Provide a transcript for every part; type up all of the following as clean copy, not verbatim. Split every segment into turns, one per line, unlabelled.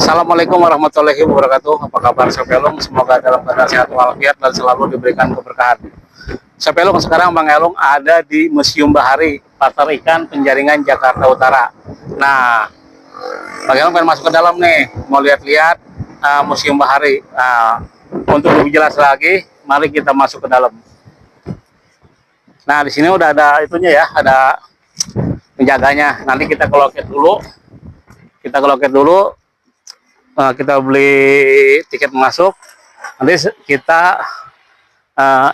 Assalamualaikum warahmatullahi wabarakatuh. Apa kabar Sepelung? Semoga dalam keadaan sehat walafiat dan selalu diberikan keberkahan. Sepelung, sekarang Bang Elung ada di Museum Bahari, Pasar Ikan Penjaringan, Jakarta Utara. Nah, Bang Elung pengen masuk ke dalam nih, mau lihat-lihat Museum Bahari. Untuk lebih jelas lagi, mari kita masuk ke dalam. Nah, di sini udah ada itunya ya, ada penjaganya. Nanti kita ke loket dulu. Kita beli tiket masuk. Nanti kita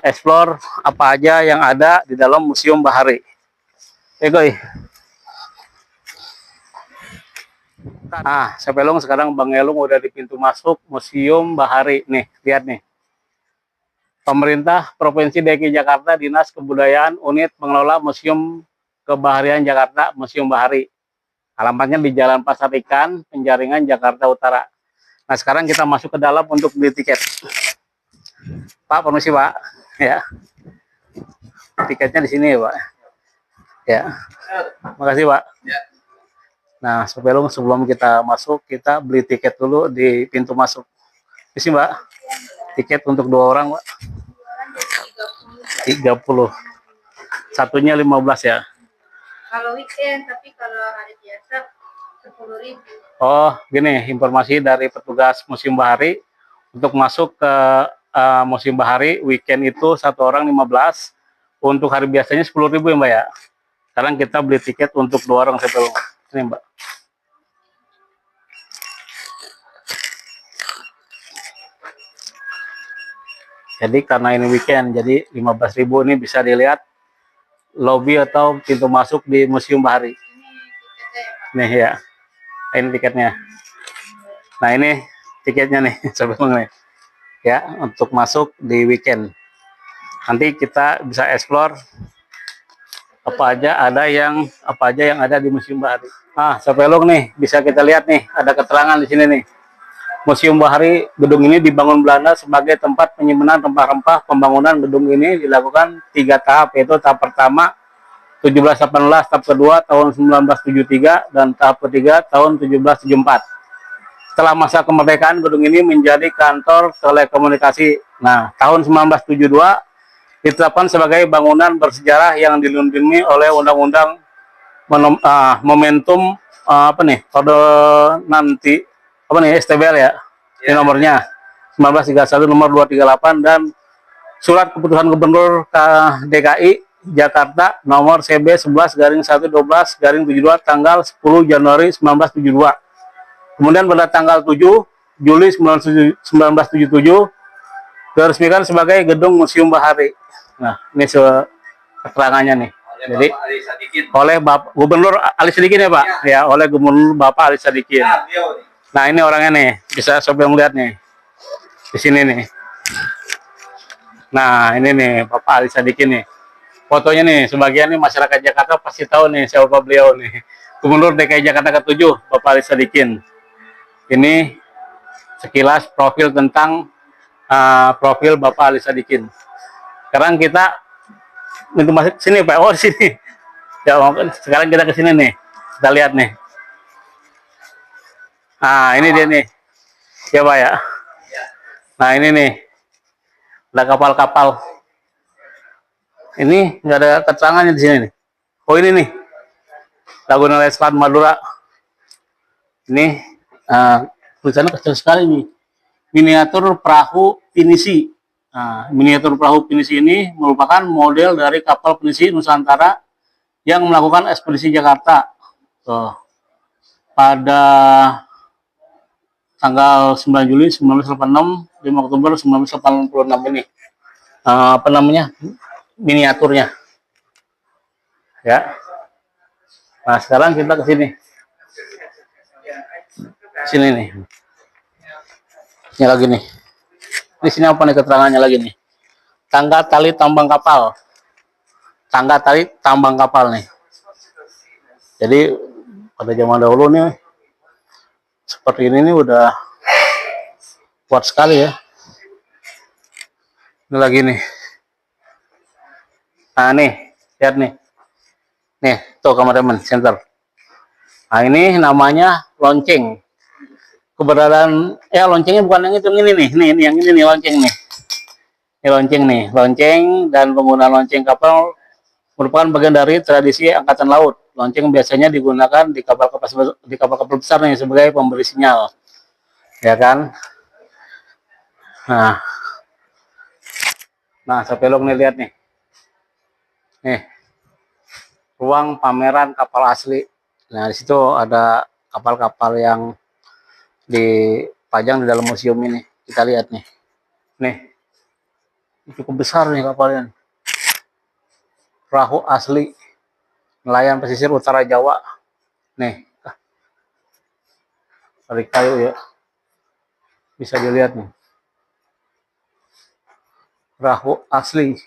explore apa aja yang ada di dalam Museum Bahari. Goy. Sepelung, sekarang Bang Elung udah di pintu masuk Museum Bahari. Nih, lihat nih. Pemerintah Provinsi DKI Jakarta, Dinas Kebudayaan, Unit Pengelola Museum Kebaharian Jakarta, Museum Bahari. Alamatnya di Jalan Pasar Ikan, Penjaringan, Jakarta Utara. Nah, sekarang kita masuk ke dalam untuk beli tiket. Pak, permisi Pak. Ya. Tiketnya di sini ya Pak. Ya. Makasih Pak. Ya. Nah, Sepelung, sebelum kita masuk, kita beli tiket dulu di pintu masuk. Di sini Mbak. Tiket untuk 2 orang Pak. 30. Satunya 15 ya.
Kalau weekend, tapi kalau hari biasa 10.000.
Oh, gini, informasi dari petugas Museum Bahari. Untuk masuk ke Museum Bahari, weekend itu 1 orang 15. Untuk hari biasanya 10.000 ya Mbak ya. Sekarang kita beli tiket untuk 2 orang Sepelung. Ini Mbak. Jadi karena ini weekend, jadi 15.000 ini bisa dilihat lobby atau pintu masuk di Museum Bahari. Nih ya. Ini tiketnya. Nah, ini tiketnya nih Sepelung nih. Ya, untuk masuk di weekend. Nanti kita bisa explore apa aja yang ada di Museum Bahari. Sepelung nih, bisa kita lihat nih, ada keterangan di sini nih. Museum Bahari, gedung ini dibangun Belanda sebagai tempat penyimpanan rempah-rempah. Pembangunan gedung ini dilakukan 3 tahap, yaitu tahap pertama 1718, tahap kedua tahun 1973, dan tahap ketiga tahun 1774. Setelah masa kemerdekaan, gedung ini menjadi kantor telekomunikasi. Nah, tahun 1972 ditetapkan sebagai bangunan bersejarah yang dilindungi oleh Undang-Undang Momentum kode nanti STBL ya. Ini nomornya 1931 nomor 238 dan Surat Keputusan Gubernur DKI Jakarta nomor CB11-112-72 tanggal 10 Januari 1972. Kemudian pada tanggal 7 Juli 1977 diresmikan sebagai Gedung Museum Bahari. Nah, ini keterangannya nih. Jadi oleh Bapak Gubernur Ali Sadikin ya Pak? Ya, oleh Gubernur Bapak Ali Sadikin. Nah, ini orangnya nih, bisa sobat melihat nih. Di sini nih. Nah, ini nih Bapak Ali Sadikin nih. Fotonya nih, sebagian nih masyarakat Jakarta pasti tahu nih siapa beliau nih. Gubernur DKI Jakarta ke-7, Bapak Ali Sadikin. Ini sekilas profil tentang profil Bapak Ali Sadikin. Sekarang kita pintu masuk sini Pak. Oh, di sini. Ya, sekarang kita ke sini nih. Kita lihat nih. Nah, ini dia nih. Ya Pak ya. Nah, ini nih. Ada kapal-kapal. Ini nggak ada keterangannya di sini nih. Oh, ini nih. Laguna Lestat Madura. Ini tulisannya kecil sekali nih. Miniatur perahu pinisi. Nah, miniatur perahu pinisi ini merupakan model dari kapal pinisi Nusantara yang melakukan ekspedisi Jakarta. Pada tanggal 9 Juli 1986, 5 Oktober 1986 ini. Miniaturnya. Ya. Nah, sekarang kita ke sini. Sini nih. Ini lagi nih. Di sini apa nih keterangannya lagi nih? Tangga tali tambang kapal. Tangga tali tambang kapal nih. Jadi pada zaman dahulu nih seperti ini nih udah kuat sekali ya. Ini lagi nih. Nah, nih, lihat nih. Nih, tuh kameramen center. Nah, ini namanya lonceng. keberadaan loncengnya bukan yang itu, yang ini nih, ini yang ini nih lonceng nih. Ini lonceng nih, lonceng dan penggunaan lonceng kapal merupakan bagian dari tradisi angkatan laut. Lonceng biasanya digunakan di kapal-kapal besar nih sebagai pemberi sinyal, ya kan? Nah, Sapelong nih lihat nih, ruang pameran kapal asli. Nah, di situ ada kapal-kapal yang dipajang di dalam museum ini. Kita lihat nih, cukup besar nih kapalnya. Perahu asli nelayan pesisir utara Jawa. Nih, dari kayu ya, bisa dilihat nih. Perahu asli,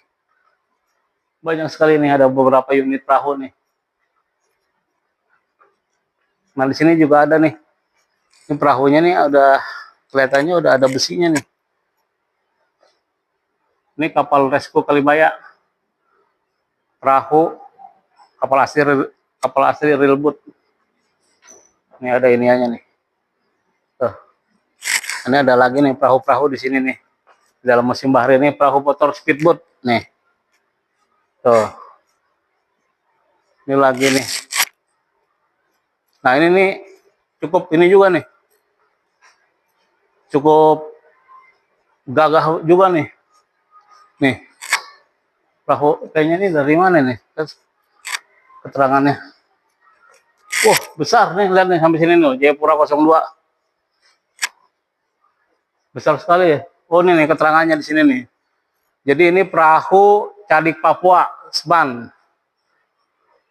banyak sekali nih, ada beberapa unit perahu nih. Nah, di sini juga ada nih. Ini perahunya nih udah kelihatannya udah ada besinya nih. Ini kapal Resco Kalibaya. Perahu kapal asli reelboat. Ini ada iniannya nih. Tuh. Ini ada lagi nih perahu-perahu di sini nih. Di dalam musim bahari ini perahu motor speedboat nih. Tuh. Ini lagi nih. Nah, ini nih cukup ini juga nih. Cukup gagah juga nih. Nih. Perahu kayaknya ini dari mana nih? Keterangannya. Wah, besar nih, lihat nih sampai sini nih, Jayapura 02. Besar sekali ya. Oh, ini nih keterangannya di sini nih. Jadi ini perahu Cadik Papua, Seban.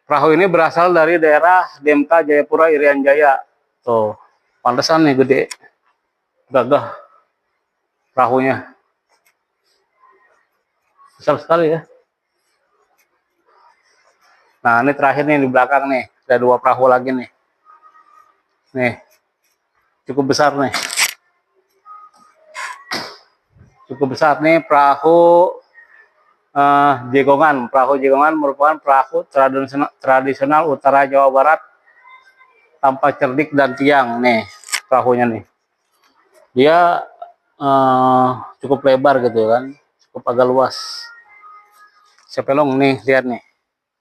Perahu ini berasal dari daerah Demka Jayapura Irian Jaya. Tuh, pantesan nih gede. Gagah perahunya. Besar sekali ya. Nah, ini terakhir nih di belakang nih. Ada 2 perahu lagi nih. Nih. Cukup besar nih. Cukup besar nih perahu Jegongan. Perahu Jegongan merupakan perahu tradisional utara Jawa Barat tanpa cerdik dan tiang nih perahunya nih. Dia cukup lebar gitu kan, cukup agak luas. Sapelong nih, lihat nih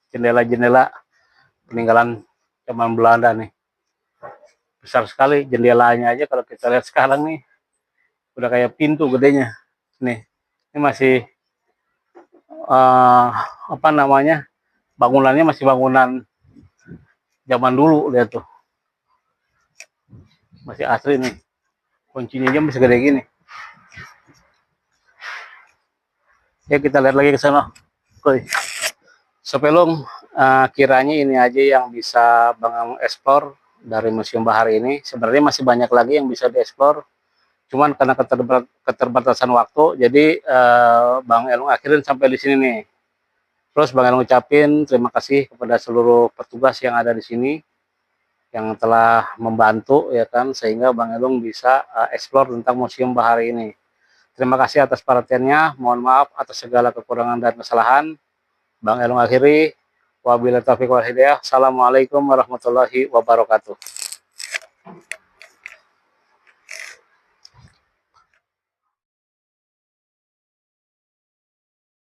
jendela-jendela peninggalan zaman Belanda nih. Besar sekali jendelanya aja, kalau kita lihat sekarang nih udah kayak pintu gedenya. Nih, ini masih apa namanya, bangunannya masih bangunan zaman dulu, lihat tuh, masih asli nih, kuncinya aja masih gede gini. Ya, kita lihat lagi ke sana. Oke. Sapelong, kiranya ini aja yang bisa Bang eksplor dari Museum Bahari ini. Sebenarnya masih banyak lagi yang bisa dieksplor, cuman karena keterbatasan waktu, jadi Bang Elung akhirin sampai di sini nih. Terus Bang Elung ucapin terima kasih kepada seluruh petugas yang ada di sini yang telah membantu, ya kan, sehingga Bang Elung bisa eksplor tentang Museum Bahari ini. Terima kasih atas perhatiannya. Mohon maaf atas segala kekurangan dan kesalahan. Bang Elung akhiri. Wabillahi taufiq wal hidayah. Assalamualaikum warahmatullahi wabarakatuh.